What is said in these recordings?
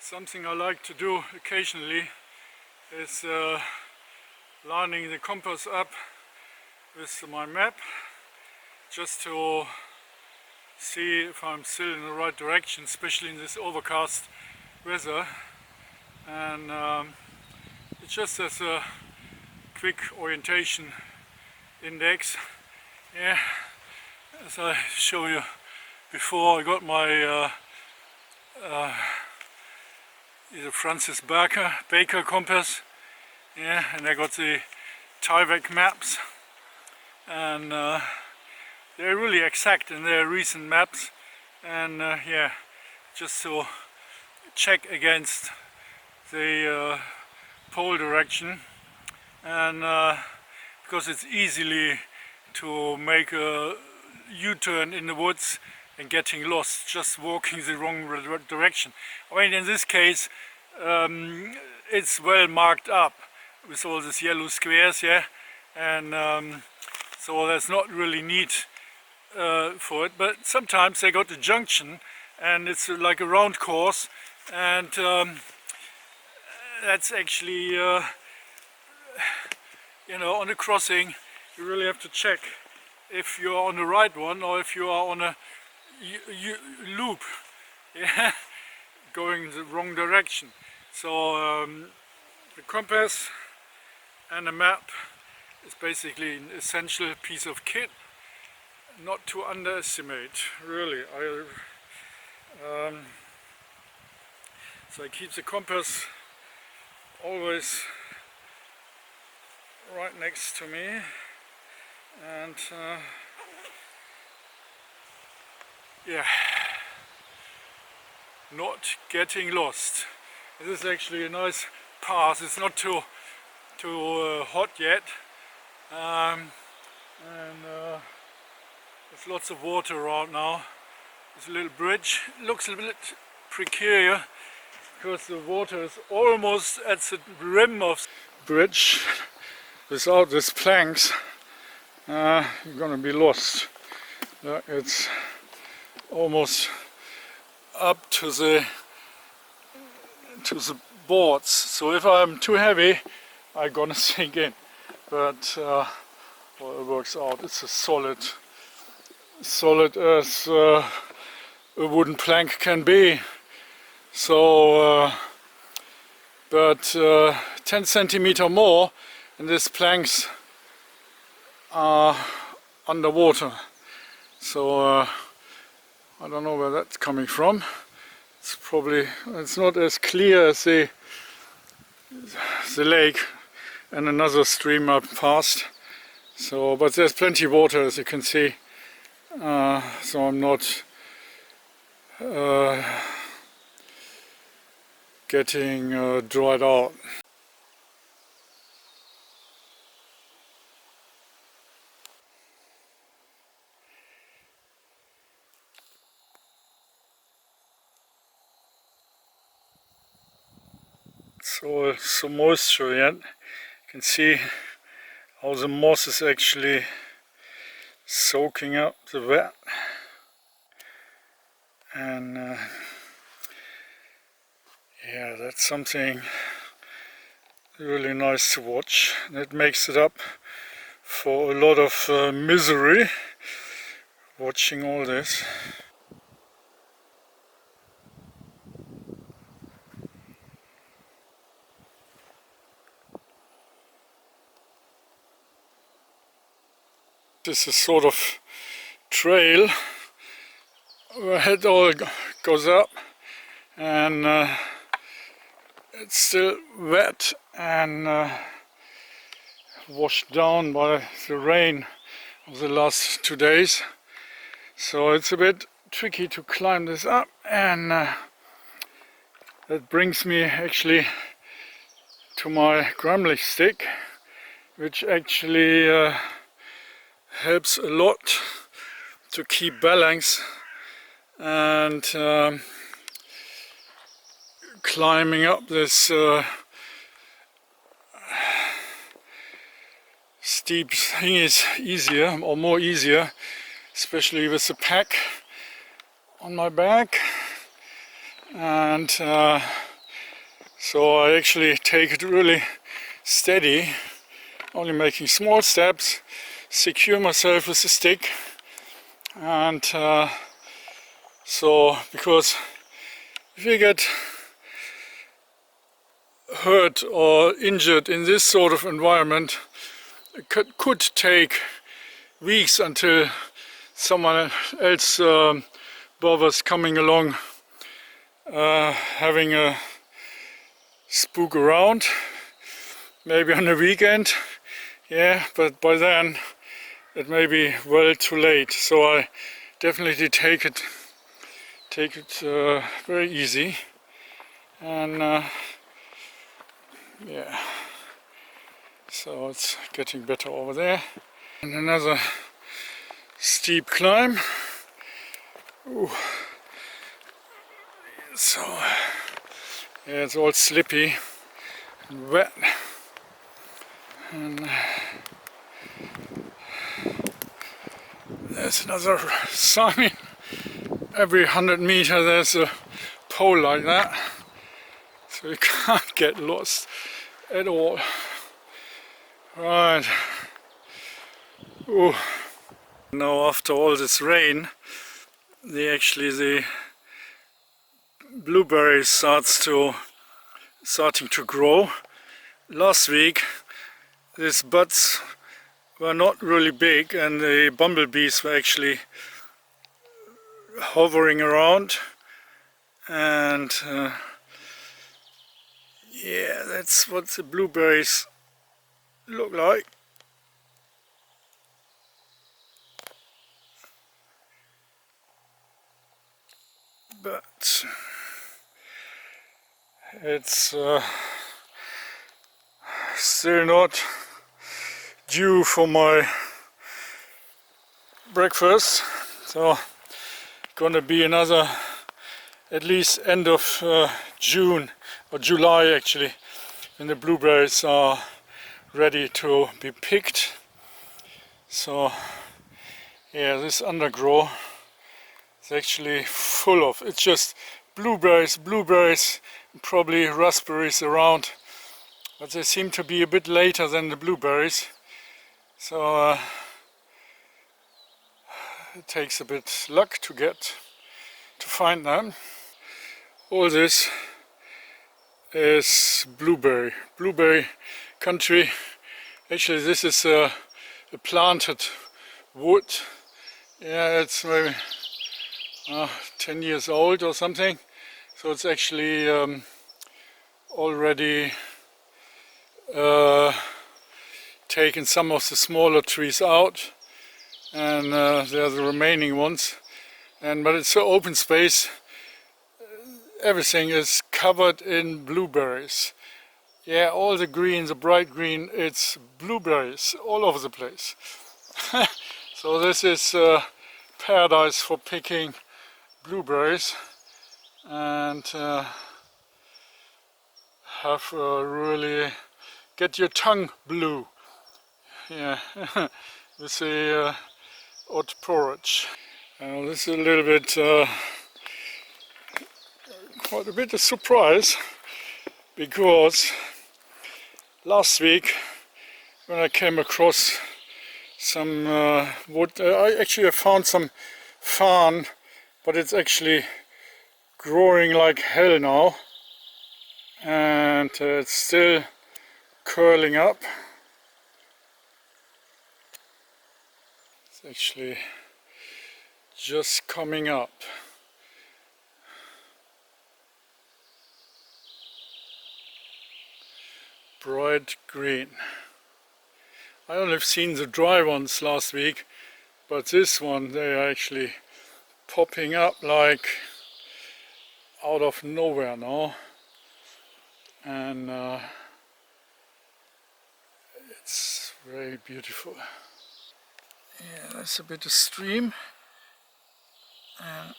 Something I like to do occasionally is lining the compass up with my map, just to see if I'm still in the right direction, especially in this overcast weather. And it's just as a quick orientation index. Yeah, as I show you before, I got my is a Francis Baker compass, yeah, and I got the Tyvek maps, and they're really exact in their recent maps, and yeah, just to check against the pole direction, and because it's easily to make a U-turn in the woods and getting lost just walking the wrong direction. I mean, in this case it's well marked up with all these yellow squares, yeah, and so there's not really need for it, but sometimes they got a junction and it's like a round course, and that's actually you know, on a crossing you really have to check if you're on the right one or if you are on a loop, yeah, going the wrong direction. So the compass and the map is basically an essential piece of kit, not to underestimate, really. So I keep the compass always right next to me, and yeah, not getting lost. This is actually a nice pass. It's not too hot yet, and there's lots of water around now. There's a little bridge. It looks a bit precarious because the water is almost at the rim of the bridge. Without these planks, you're gonna be lost. It's almost up to the boards, so if I'm too heavy I'm gonna sink in, but well, it works out. It's as solid as a wooden plank can be. So but 10 centimeter more and these planks are underwater, so I don't know where that's coming from. It's not as clear as the lake and another stream up past. So, but there's plenty of water, as you can see. So I'm not getting dried out. So some moisture yet. You can see how the moss is actually soaking up the wet, and yeah, that's something really nice to watch. It makes it up for a lot of misery watching all this. This is sort of trail where it all goes up, and it's still wet and washed down by the rain of the last 2 days. So it's a bit tricky to climb this up, and that brings me actually to my grumbling stick, which actually helps a lot to keep balance and climbing up this steep thing is easier, or more easier, especially with the pack on my back, and So I actually take it really steady, only making small steps, secure myself with a stick, and so because if you get hurt or injured in this sort of environment, it could take weeks until someone else bothers coming along, having a spook around, maybe on the weekend, yeah, but by then it may be well too late. So I definitely take it very easy, and yeah, so it's getting better over there. And another steep climb. Ooh. So yeah, it's all slippy and wet, and there's another sign. Every 100 meters there's a pole like that, so you can't get lost at all. Right. Ooh. Now after all this rain, the blueberries starting to grow. Last week these buds were not really big, and the bumblebees were actually hovering around, and yeah, that's what the blueberries look like. But it's still not due for my breakfast, so gonna be another at least end of June or July actually, when the blueberries are ready to be picked. So yeah, this undergrowth is actually full of, it's just blueberries, probably raspberries around, but they seem to be a bit later than the blueberries, so it takes a bit luck to find them. All this is blueberry country. Actually this is a planted wood. Yeah, it's maybe 10 years old or something, so it's actually already taken some of the smaller trees out, and they're the remaining ones. But it's an open space, everything is covered in blueberries. Yeah, all the green, the bright green, it's blueberries all over the place. So this is paradise for picking blueberries, and have really get your tongue blue, yeah, with the hot porridge. This is a little bit quite a bit of surprise, because last week when I came across some wood, I found some farn, but it's actually growing like hell now, and it's still curling up. It's actually just coming up. Bright green. I only have seen the dry ones last week, but this one, they are actually popping up like out of nowhere now, and it's very beautiful. Yeah, that's a bit of stream, and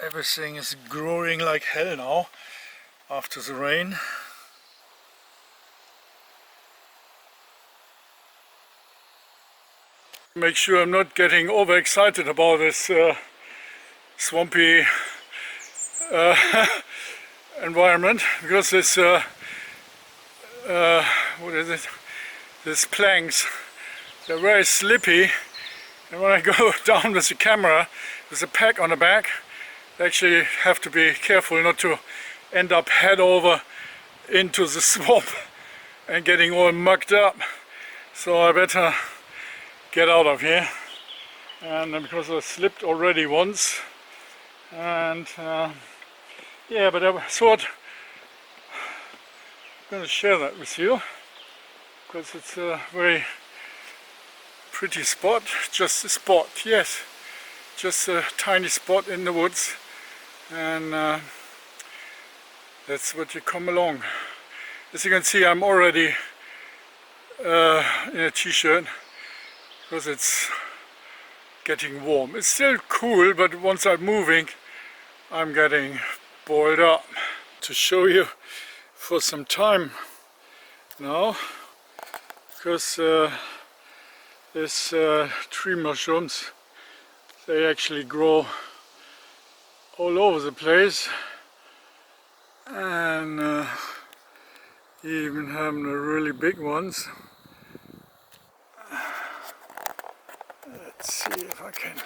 everything is growing like hell now after the rain. Make sure I'm not getting overexcited about this swampy environment, because this what is it? These planks, they're very slippy, and when I go down with the camera with a pack on the back, I actually have to be careful not to end up head over into the swamp and getting all mucked up. So I better get out of here, and because I slipped already once, and yeah, but I thought I'm going to share that with you, because it's a very pretty spot. Just a spot, yes, just a tiny spot in the woods, and that's what you come along. As you can see, I'm already in a t-shirt because it's getting warm. It's still cool, but once I'm moving, I'm getting boiled up. To show you for some time now, because these tree mushrooms, they actually grow all over the place, and even having the really big ones. Let's see if I can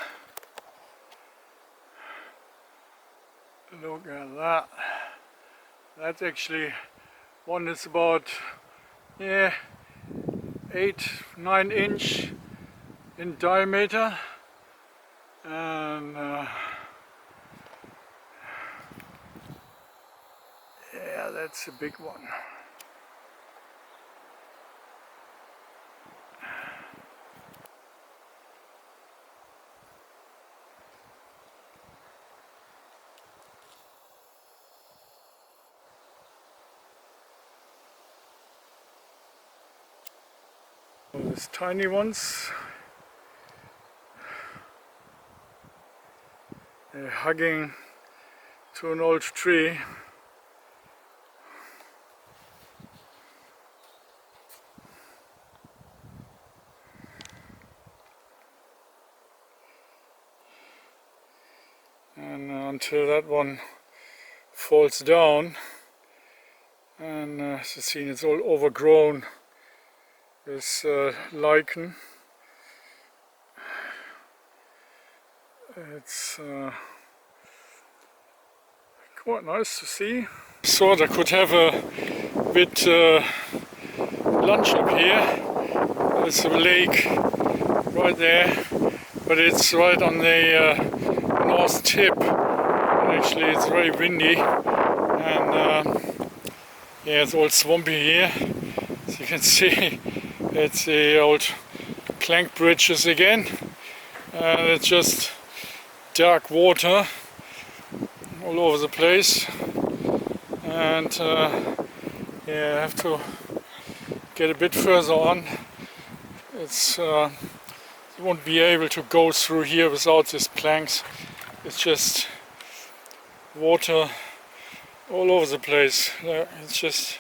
look at that. That's actually one that's about 8-9 inch in diameter, and yeah, that's a big one. These tiny ones, they're hugging to an old tree. And until that one falls down, and as you've seen, it's all overgrown. This lichen. It's quite nice to see. Thought I could have a bit lunch up here. There's a lake right there, but it's right on the north tip. Actually, it's very windy, and yeah, it's all swampy here. As you can see, it's the old plank bridges again, and it's just dark water all over the place, and yeah, I have to get a bit further on. It's you won't be able to go through here without these planks. It's just water all over the place. It's just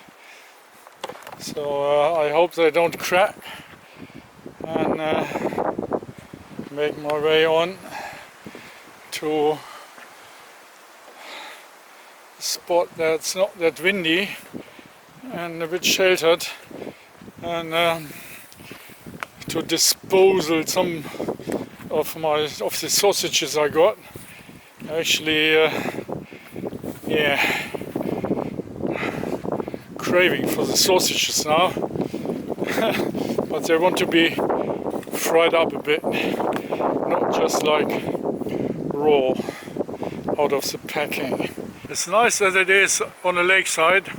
so I hope they don't crack, and make my way on to a spot that's not that windy and a bit sheltered, and to disposal some of the sausages I got. Actually, yeah, craving for the sausages now, but they want to be fried up a bit, not just like raw out of the packing. It's nice that it is on the lakeside.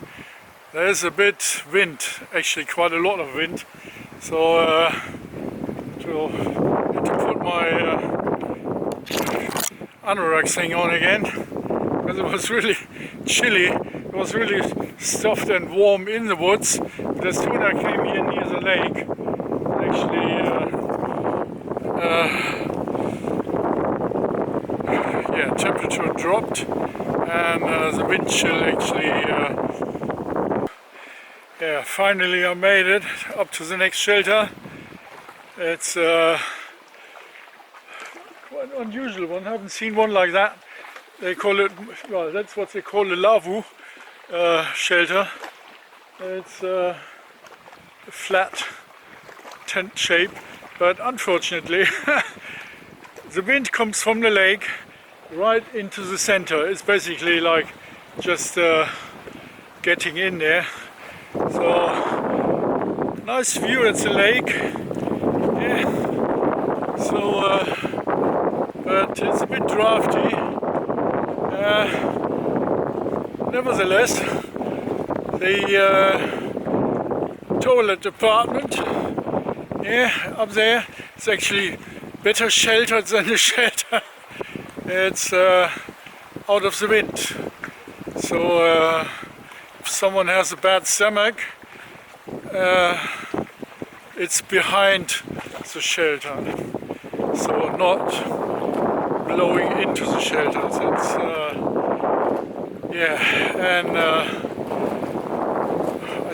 There is a bit wind, actually quite a lot of wind, so to put my anorak thing on again, because it was really chilly. It was really stuffed and warm in the woods, but as soon as I came here near the lake, actually yeah, temperature dropped, and the wind chill actually yeah, finally I made it up to the next shelter. It's quite an unusual one. I haven't seen one like that. They call it, well, that's what they call a Lavvu shelter. It's a flat tent shape, but unfortunately the wind comes from the lake right into the center. It's basically like just getting in there. So nice view at the lake. Yeah. So but it's a bit drafty. Nevertheless, the toilet department, yeah, up there, it's actually better sheltered than the shelter. It's out of the wind. So if someone has a bad stomach, it's behind the shelter, so not blowing into the shelters. It's yeah, and I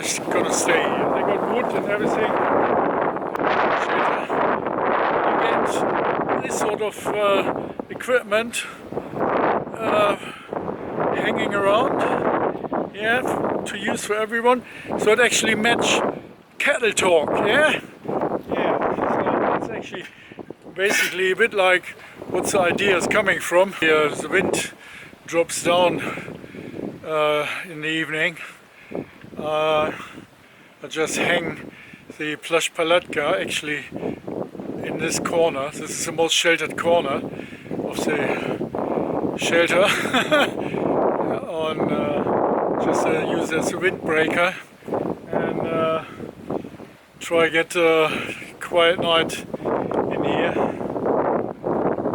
just gotta stay here. They got wood and everything. You get this sort of equipment hanging around, yeah, to use for everyone. So it actually match cattle talk, yeah, yeah. So it's actually basically a bit like what the idea is coming from. The wind drops down in the evening. I just hang the Plash-Palatka actually in this corner. This is the most sheltered corner of the shelter. On just use it as a windbreaker and try get a quiet night in here.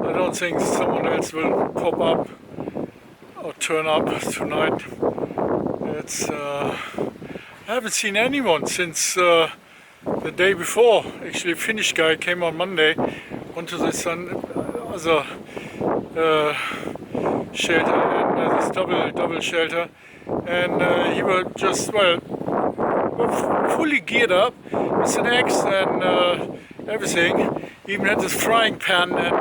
I don't think someone else will pop up or turn up tonight. It's I haven't seen anyone since the day before. Actually, a Finnish guy came on Monday onto this other shelter, and this double shelter, and he was just fully geared up with an axe and everything. He even had this frying pan and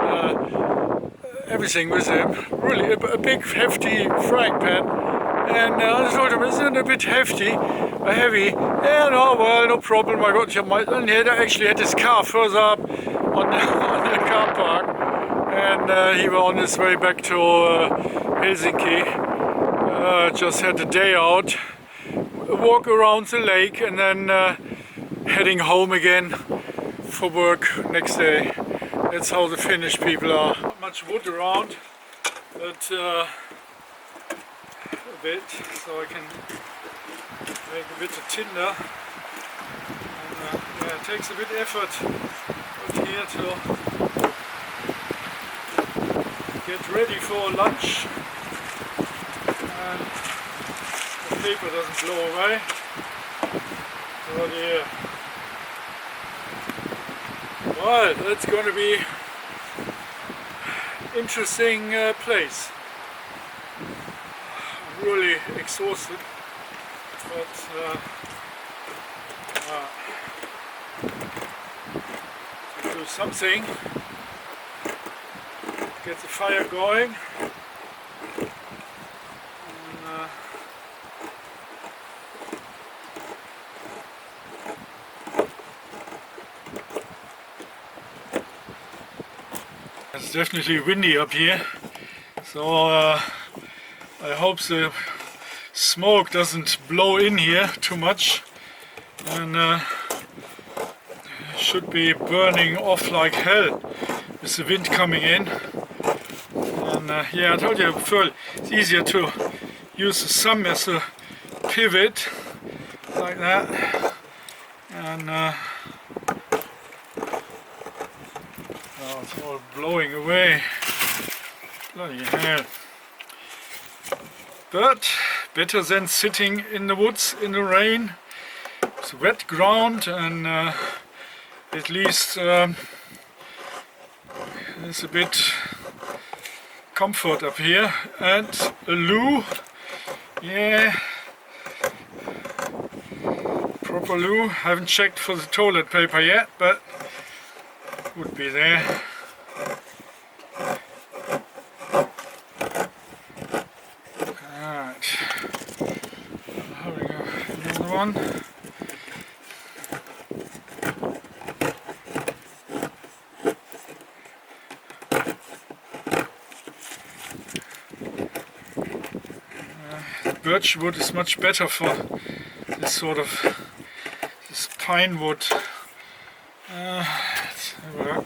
everything with him. Really a big hefty frying pan. And I told him, isn't it a bit heavy? Yeah, no, well, no problem. I got your mic. And he actually had his car further up on the car park, and he was on his way back to Helsinki. Just had a day out, a walk around the lake, and then heading home again for work next day. That's how the Finnish people are. Not much wood around, but a bit, so I can make a bit of tinder. And, yeah, it takes a bit of effort out here to get ready for lunch, and the paper doesn't blow away. Oh dear. Well, that's going to be interesting place. I'm really exhausted, but to do something, get the fire going, and, it's definitely windy up here, so I hope the smoke doesn't blow in here too much, and should be burning off like hell with the wind coming in. And yeah, I told you before, it's easier to use the thumb as a pivot like that, and oh, it's all blowing away. Bloody hell. But better than sitting in the woods in the rain. It's wet ground, and at least there's a bit comfort up here. And a loo, yeah, proper loo. Haven't checked for the toilet paper yet, but would be there. Right, having another one. Birch wood is much better for this sort of pine wood. Let's have a look.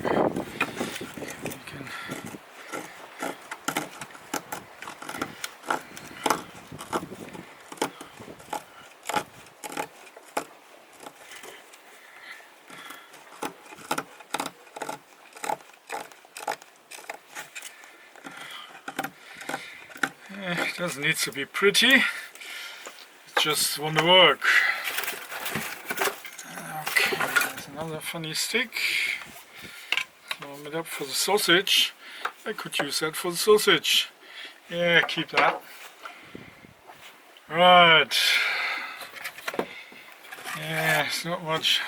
It doesn't need to be pretty, it just want to work. Okay, there's another funny stick. Warm it up for the sausage. I could use that for the sausage. Yeah, keep that. Right. Yeah, it's not much.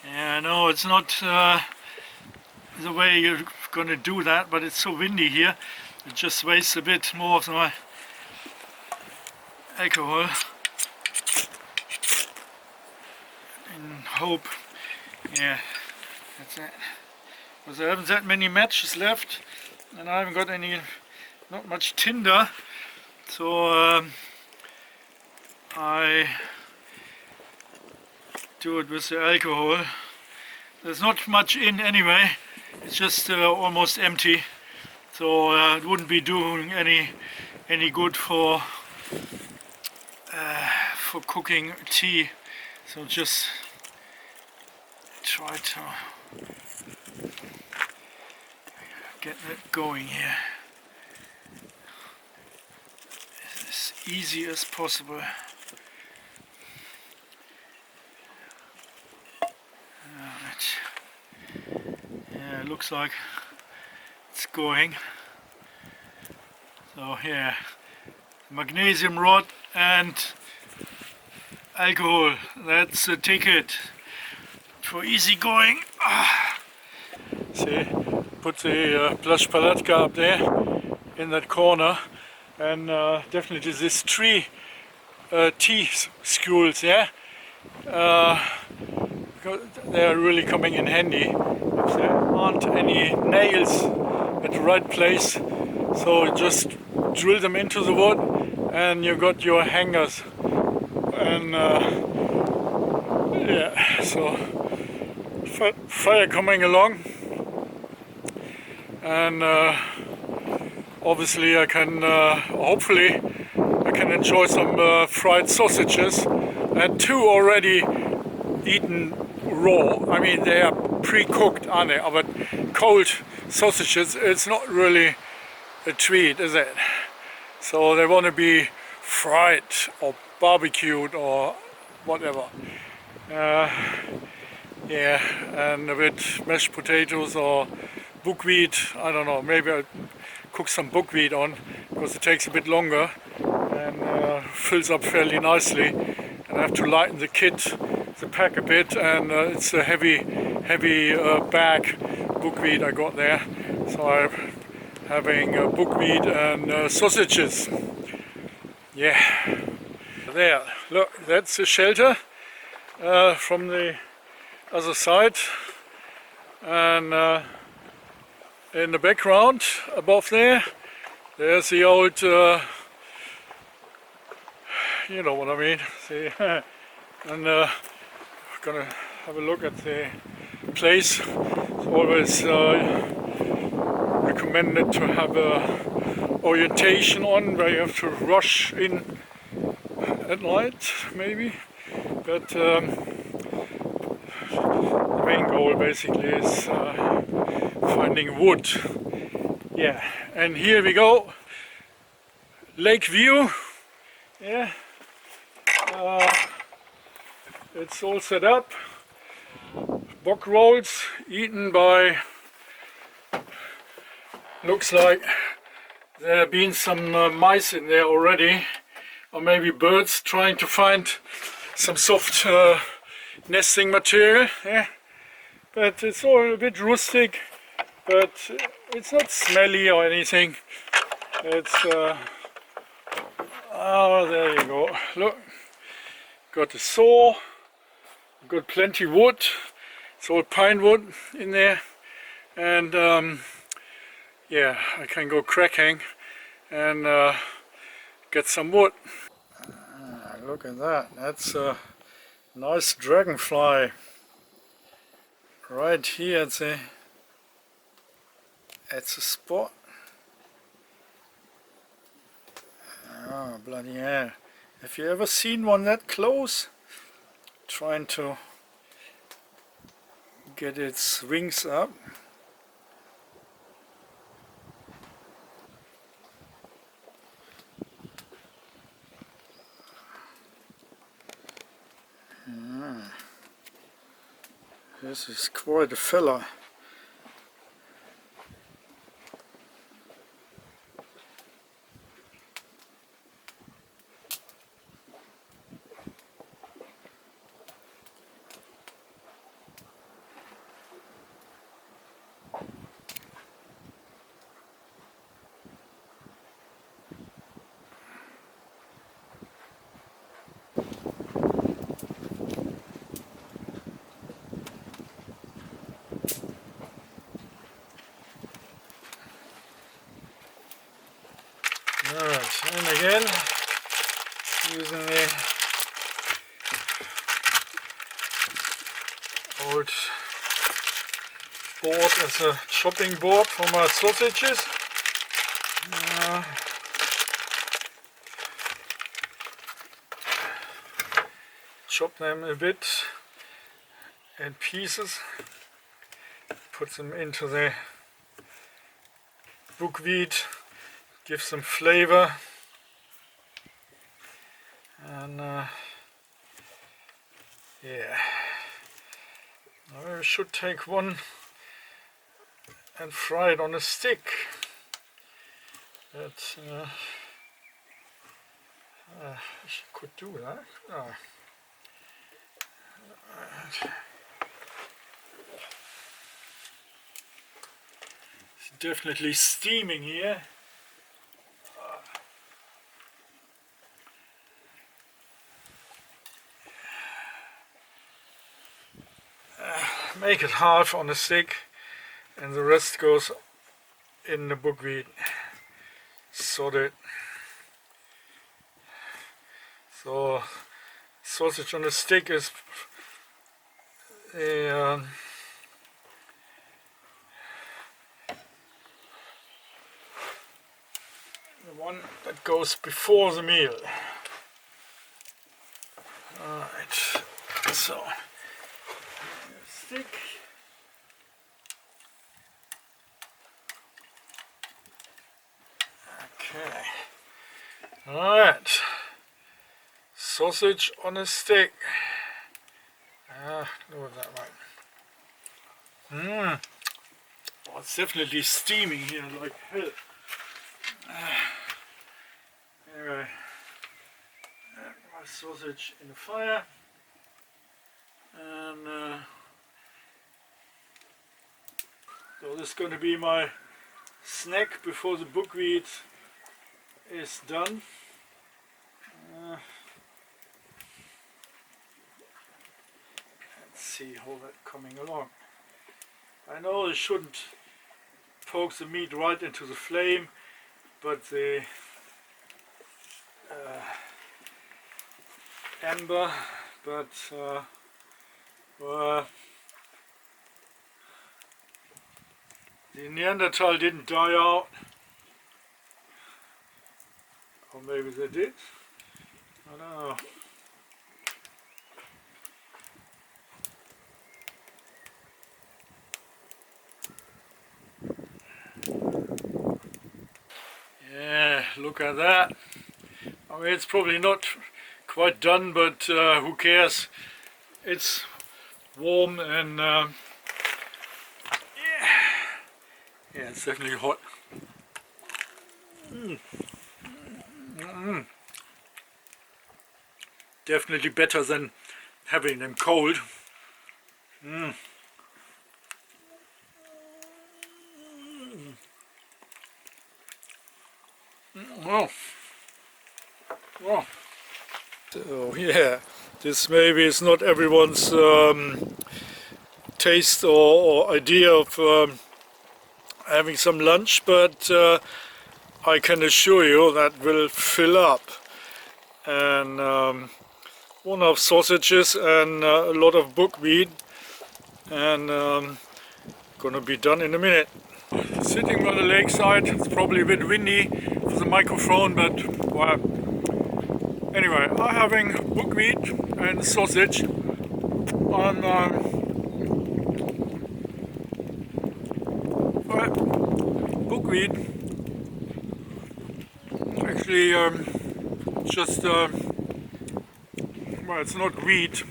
I know it's not the way you're going to do that, but it's so windy here, it just wastes a bit more of my alcohol. In hope, yeah, that's it. Because I haven't that many matches left, and I haven't got not much tinder, so I do it with the alcohol. There's not much in anyway, it's just almost empty, so it wouldn't be doing any good for cooking tea. So just try to get that going here as easy as possible. Yeah, it looks like it's going. So yeah, magnesium rod and alcohol, that's the ticket for easy going. See, put the Plash-Palatka up there in that corner, and definitely this tea schools, yeah, they're really coming in handy. If there aren't any nails at the right place, so just drill them into the wood and you got your hangers. And yeah, so fire coming along, and obviously I can hopefully I can enjoy some fried sausages. I had two already eaten raw. I mean, they are pre-cooked, aren't they? But cold sausages, it's not really a treat, is it? So they want to be fried or barbecued or whatever. Yeah, and with mashed potatoes or buckwheat. I don't know, maybe I'll cook some buckwheat on, because it takes a bit longer and fills up fairly nicely. And I have to lighten the pack a bit, and it's a heavy bag buckwheat I got there. So I'm having buckwheat and sausages. Yeah. There, look, that's the shelter from the other side, and in the background above there's the old, you know what I mean, see, and gonna have a look at the place. It's always recommended to have a orientation on, where you have to rush in at night, maybe, but the main goal basically is finding wood. Yeah, and here we go, lake view. Yeah, it's all set up, bog rolls eaten by, looks like there have been some mice in there already, or maybe birds trying to find some soft nesting material. Yeah. But it's all a bit rustic, but it's not smelly or anything. It's oh, there you go. Look, got a saw, got plenty wood. It's all pine wood in there, and yeah, I can go cracking and get some wood. Look at that. That's a nice dragonfly right here at the spot. Oh, bloody hell. Have you ever seen one that close? Trying to get its wings up. This is quite a fella. Alright, and again, using the old board as a chopping board for my sausages. Chop them a bit in pieces, put them into the buckwheat, give some flavor, and yeah, I should take one and fry it on a stick. But I could do that. It's definitely steaming here. Make it half on a stick and the rest goes in the buckwheat. Sort it. So sausage on a stick is the one that goes before the meal. Alright, so stick. Okay. Alright. Sausage on a stick. Look at that right. Oh, it's definitely steaming here like hell. Anyway, my sausage in the fire, and so this is going to be my snack before the buckwheat is done. Let's see how that's coming along. I know I shouldn't poke the meat right into the flame, but the ember, but the Neanderthal didn't die out, or maybe they did, I don't know. Yeah, look at that. I mean, it's probably not quite done, but who cares? It's warm and yeah, it's definitely hot. Definitely better than having them cold. Oh. Oh. So yeah, this maybe is not everyone's taste or idea of having some lunch, but I can assure you that will fill up. And one of sausages and a lot of buckwheat, and gonna be done in a minute. Sitting on the lakeside, it's probably a bit windy for the microphone, but well, anyway, I'm having buckwheat and sausage on buckwheat. Actually, just well, it's not wheat.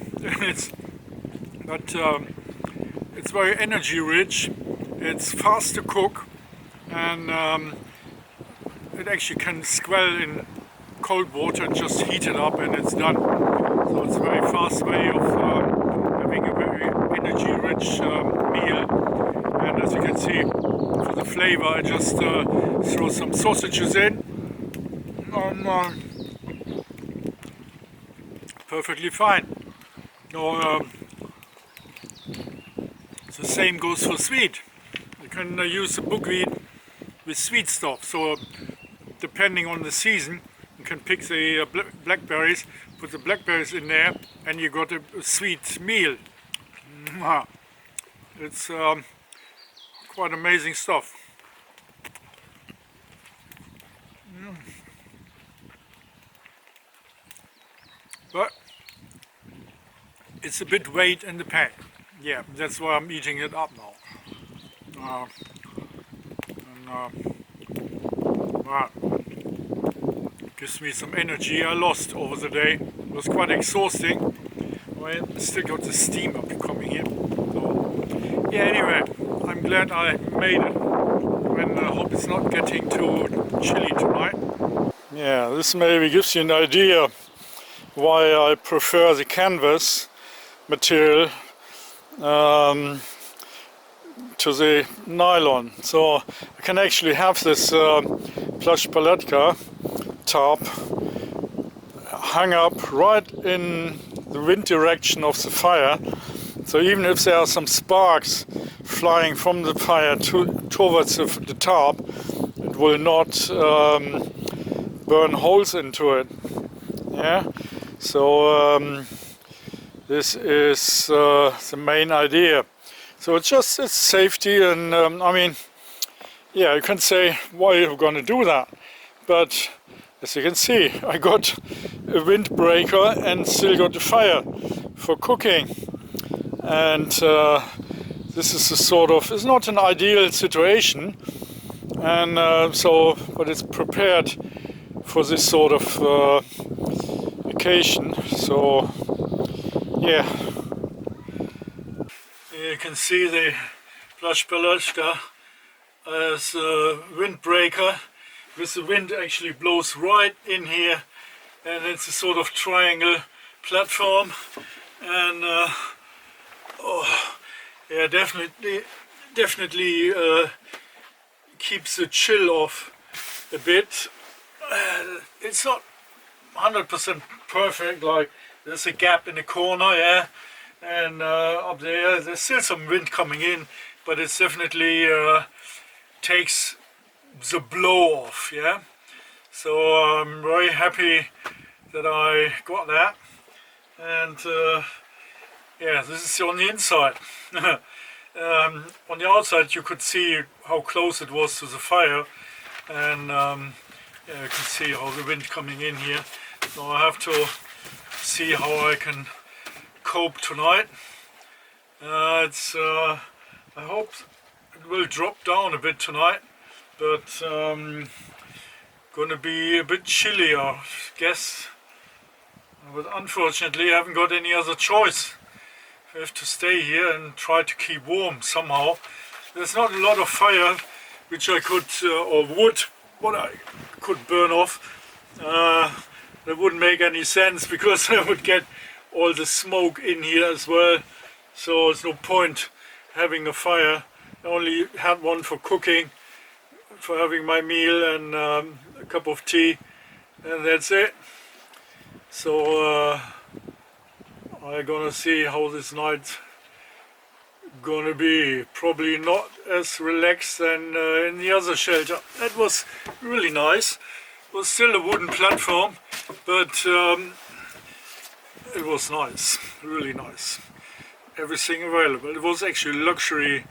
It's very energy rich. It's fast to cook, and it actually can swell in cold water and just heat it up, and it's done. So it's a very fast way of having a very energy rich meal. And as you can see, for the flavor, I just throw some sausages in. Perfectly fine. No, the same goes for sweet. You can use the buckwheat with sweet stuff. So depending on the season, you can pick the blackberries, put the blackberries in there, and you got a sweet meal. It's quite amazing stuff. But it's a bit weight in the pack. Yeah, that's why I'm eating it up now. Gives me some energy I lost over the day. It was quite exhausting. I still got the steam up coming here. So, yeah, anyway, I'm glad I made it. And I hope it's not getting too chilly tonight. Yeah, this maybe gives you an idea why I prefer the canvas material to the nylon. So I can actually have this Plash-Palatka tarp hung up right in the wind direction of the fire. So even if there are some sparks flying from the fire towards the tarp, it will not burn holes into it. Yeah. So this is the main idea. So it's safety, and I mean, yeah, you can say, why are you going to do that? But as you can see, I got a windbreaker and still got the fire for cooking. And this is a sort of, it's not an ideal situation, and but it's prepared for this sort of occasion. So yeah, you can see the Plash-Palatka as a windbreaker, with the wind actually blows right in here, and it's a sort of triangle platform, and oh, yeah, definitely keeps the chill off a bit. It's not 100% perfect, like there's a gap in the corner, yeah, and up there's still some wind coming in, but it's definitely takes the blow off, yeah. So I'm very happy that I got that, and yeah, this is on the inside. On the outside you could see how close it was to the fire, and yeah, you can see how the wind coming in here. So I have to see how I can cope tonight. I hope it will drop down a bit tonight, but gonna be a bit chilly, I guess. But unfortunately I haven't got any other choice. have to stay here and try to keep warm somehow. There's not a lot of fire which I could, or wood, what I could burn off. That wouldn't make any sense because I would get all the smoke in here as well. So it's no point having a fire. I only had one for cooking, for having my meal and a cup of tea, and that's it. So I'm gonna see how this night gonna be. Probably not as relaxed than in the other shelter. That was really nice. It was still a wooden platform, but it was nice, really nice. Everything available. It was actually luxury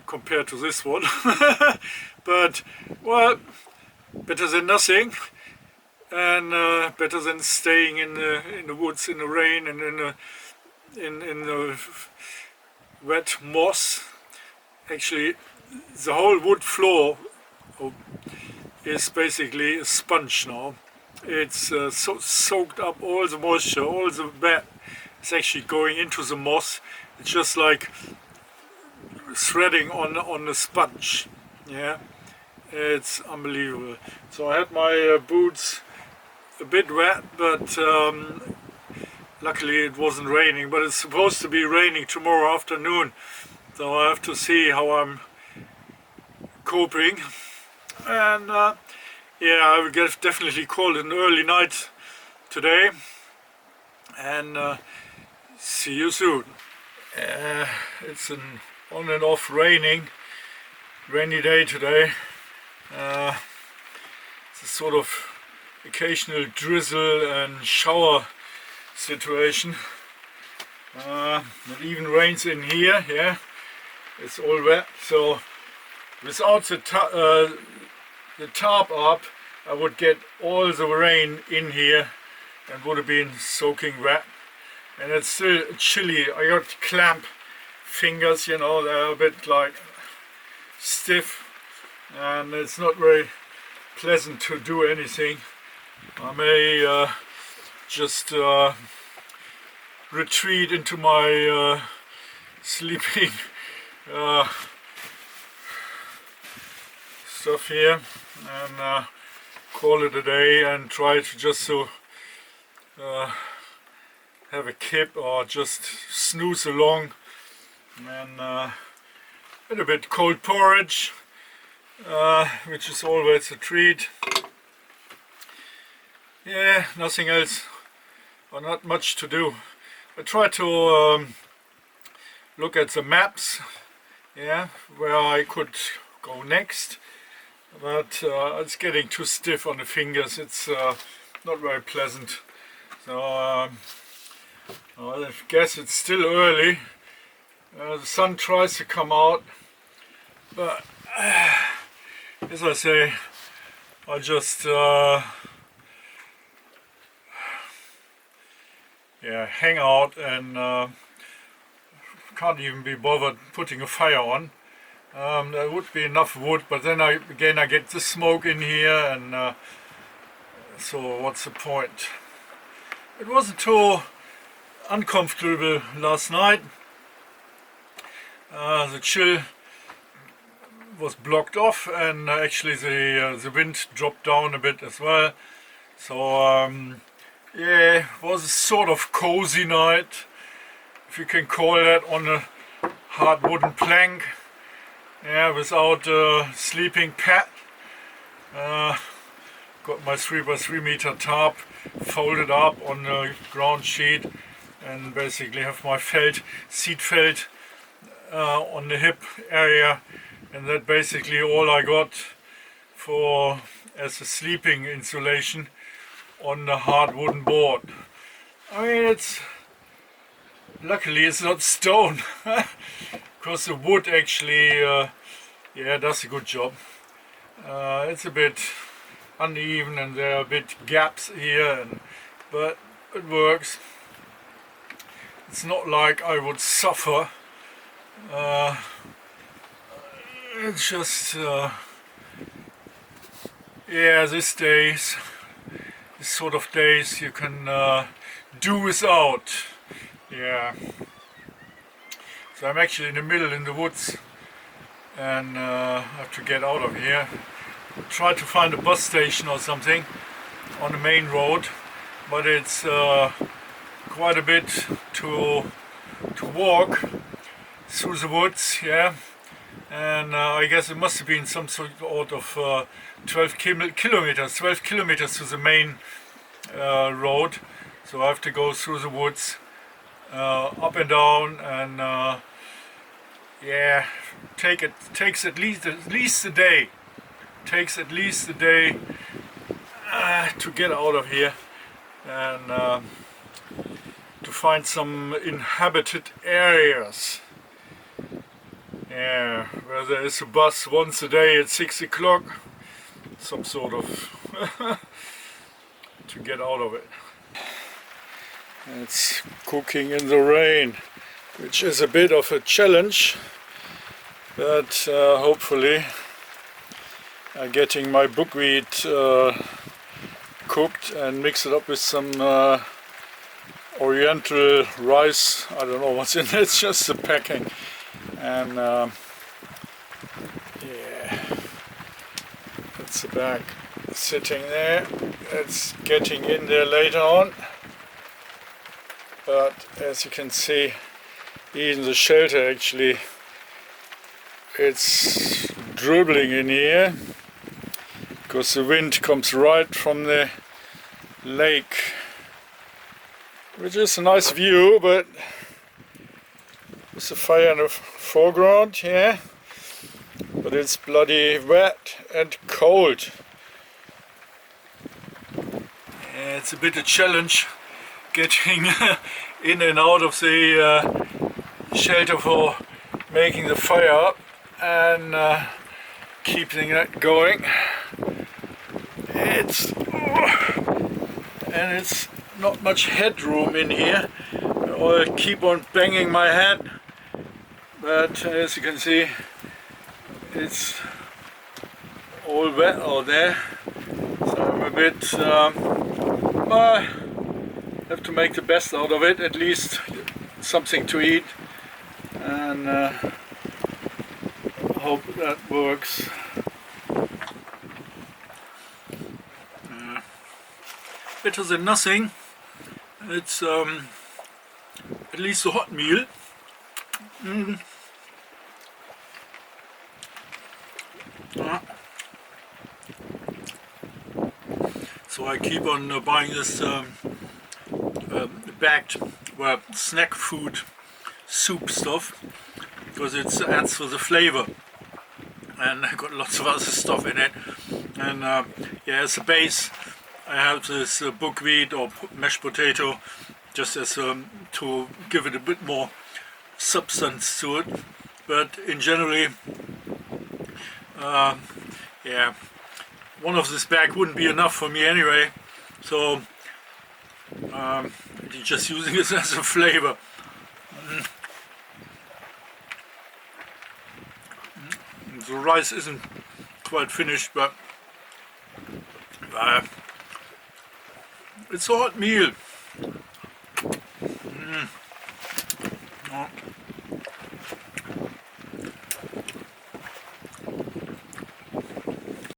compared to this one. But well, better than nothing, and better than staying in the woods in the rain and in the wet moss. Actually, the whole wood floor is basically a sponge now. It's so soaked up, all the moisture, all the wet. It's actually going into the moss. It's just like threading on the sponge. Yeah, it's unbelievable. So I had my boots a bit wet, but luckily it wasn't raining. But it's supposed to be raining tomorrow afternoon, so I have to see how I'm coping. And yeah, I will definitely call it an early night today, and see you soon. It's an on and off rainy day today. It's a sort of occasional drizzle and shower situation. It even rains in here. Yeah, it's all wet. So without the tarp up, I would get all the rain in here and would have been soaking wet. And it's still chilly. I got clamp fingers, you know, they're a bit like stiff, and it's not very pleasant to do anything. I may just retreat into my sleeping stuff here and call it a day, and try to just to have a kip or just snooze along, and a little bit cold porridge, which is always a treat. Yeah, nothing else, or not much to do. I try to look at the maps, yeah, where I could go next, but it's getting too stiff on the fingers. It's not very pleasant. So I guess it's still early. The sun tries to come out, but as I say, I just yeah, hang out and can't even be bothered putting a fire on. There would be enough wood, but then I get the smoke in here, and so what's the point? It wasn't too uncomfortable last night. The chill was blocked off, and actually the wind dropped down a bit as well. So yeah, it was a sort of cozy night, if you can call that, on a hard wooden plank. Yeah, without a sleeping pad. Got my 3x3 meter tarp folded up on the ground sheet, and basically have my seat felt on the hip area, and that basically all I got for as a sleeping insulation on the hard wooden board. I mean, it's luckily it's not stone, because the wood actually yeah, does a good job. It's a bit uneven, and there are a bit gaps here, but it works. It's not like I would suffer. It's just yeah, these sort of days you can do without Yeah. So I'm actually in the middle in the woods, and I have to get out of here. Try to find a bus station or something on the main road, but it's quite a bit to walk through the woods, yeah. And I guess it must have been some sort of 12 kilometers to the main road. So I have to go through the woods, up and down, and yeah, takes at least a day. Takes at least a day to get out of here and to find some inhabited areas. Yeah, where there is a bus once a day at 6 o'clock, some sort of to get out of it. It's cooking in the rain, which is a bit of a challenge, but hopefully getting my buckwheat cooked and mix it up with some oriental rice. I don't know what's in it, it's just the packing. And yeah, that's the bag sitting there. It's getting in there later on, but as you can see, even the shelter actually, it's dribbling in here because the wind comes right from the lake, which is a nice view, but with the fire in the foreground, yeah, but it's bloody wet and cold. Yeah, it's a bit of a challenge getting in and out of the shelter for making the fire up and keeping it going. It's not much headroom in here. I'll keep on banging my head, but as you can see, it's all wet out there, so I'm a bit I have to make the best out of it, at least something to eat, and hope that works. Better than nothing. It's at least a hot meal. So I keep on buying this bagged snack food soup stuff because it adds for the flavor, and I got lots of other stuff in it. And yeah, as a base, I have this buckwheat or mashed potato, just as to give it a bit more substance to it. But in generally, yeah, one of this bag wouldn't be enough for me anyway, so just using it as a flavor. The rice isn't quite finished, but it's a hot meal.